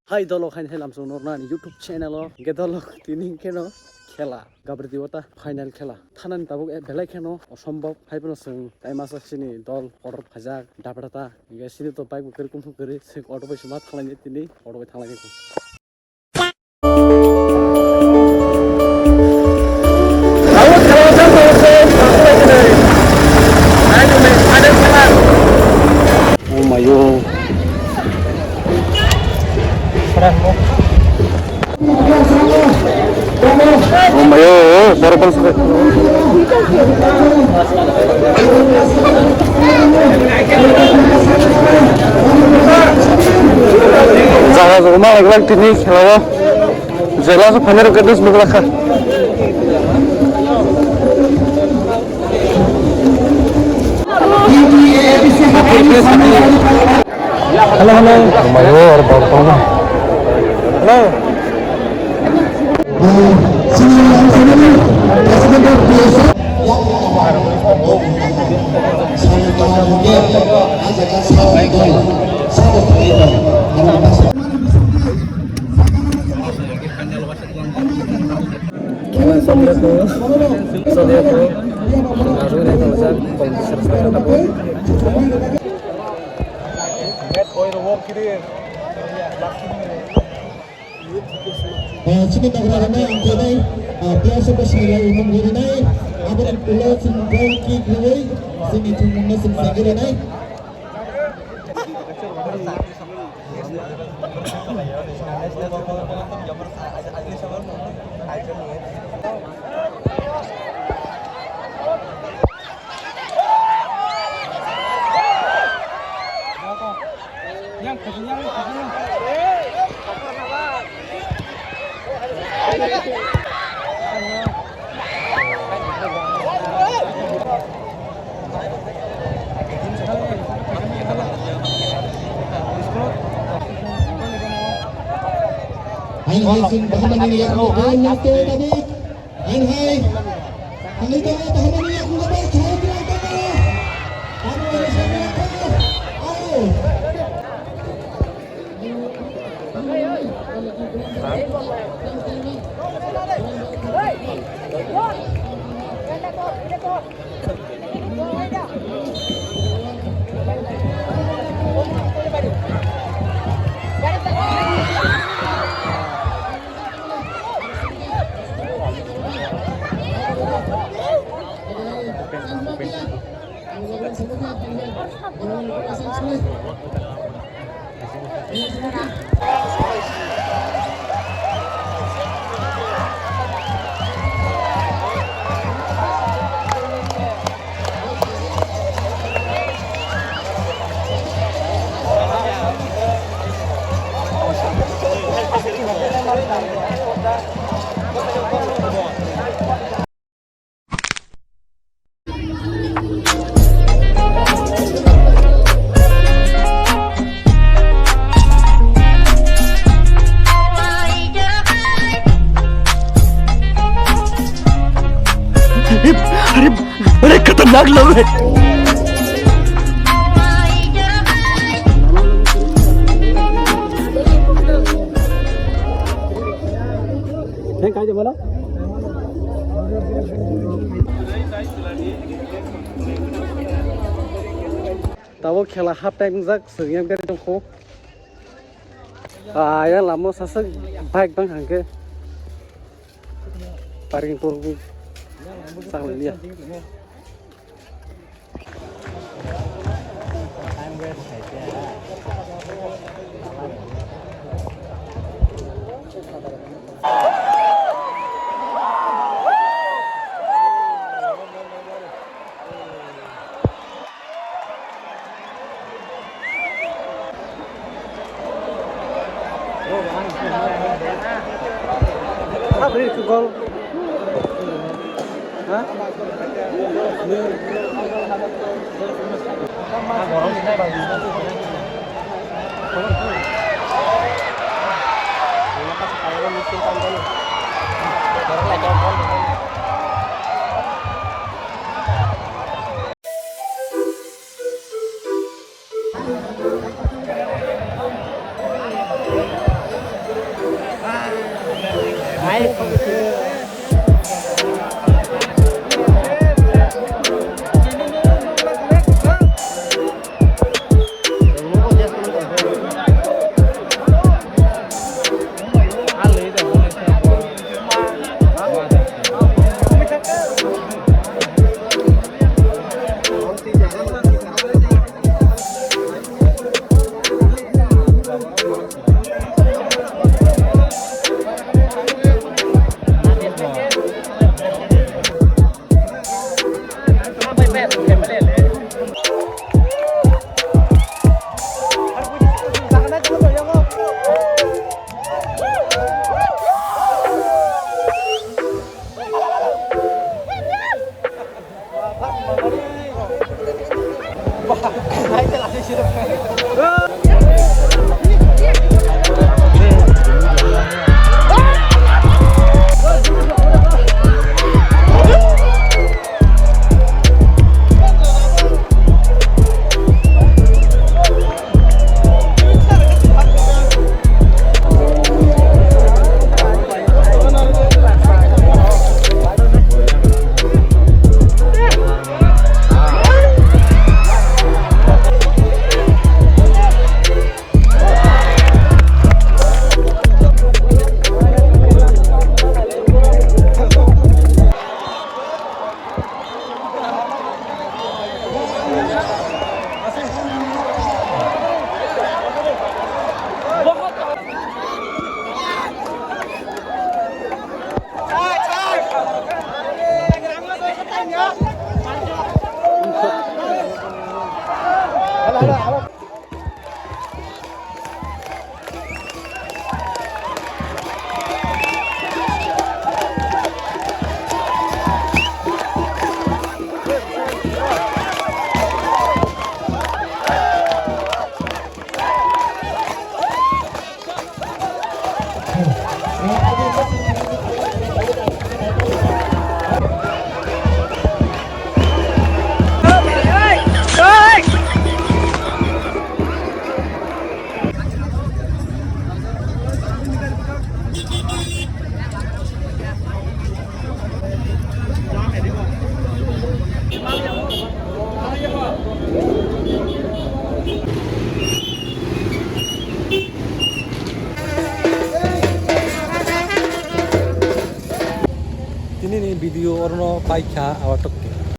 Hai dolok hain helam sonor ni YouTube channel o gedolok tining keno খেলা গাবর দিওতা final খেলা থানান তাবুক বেলাই খেনো অসম্ভব হাইপনো song টাইমাস সিনি দল অর্ডার ফাজাক দাবড়াতা ইগা সিনি তো বাইক করে কুমফু করে সে অটো বাইস मा थालायनि तिनि अटो bye थालायनिखौ Oh my god. Oh my god, baru pas jaga rumah lagi ini kalau jelas benar kedus berlaku halo halo mayor bapak halo Sini tagarana angkanai biasa bersila umum girinai abang pulau singgal ki girai sini cuma singgal girinai Hai sin bahaman ini yang ngomong nate tadi. Hai. Ini tuh bahaman ini yang ngomong saya bilang tadi. Aduh saya aduh. अरे खतरनाक लोग हैं काय बोला tahu खेला half time जाक सगैम गारि दंखौ आया लामो सासे बाइक बां हांके पार्किं परबो Sangliya Apa itu gol? Hah? Ini nih video orno paika awak toke.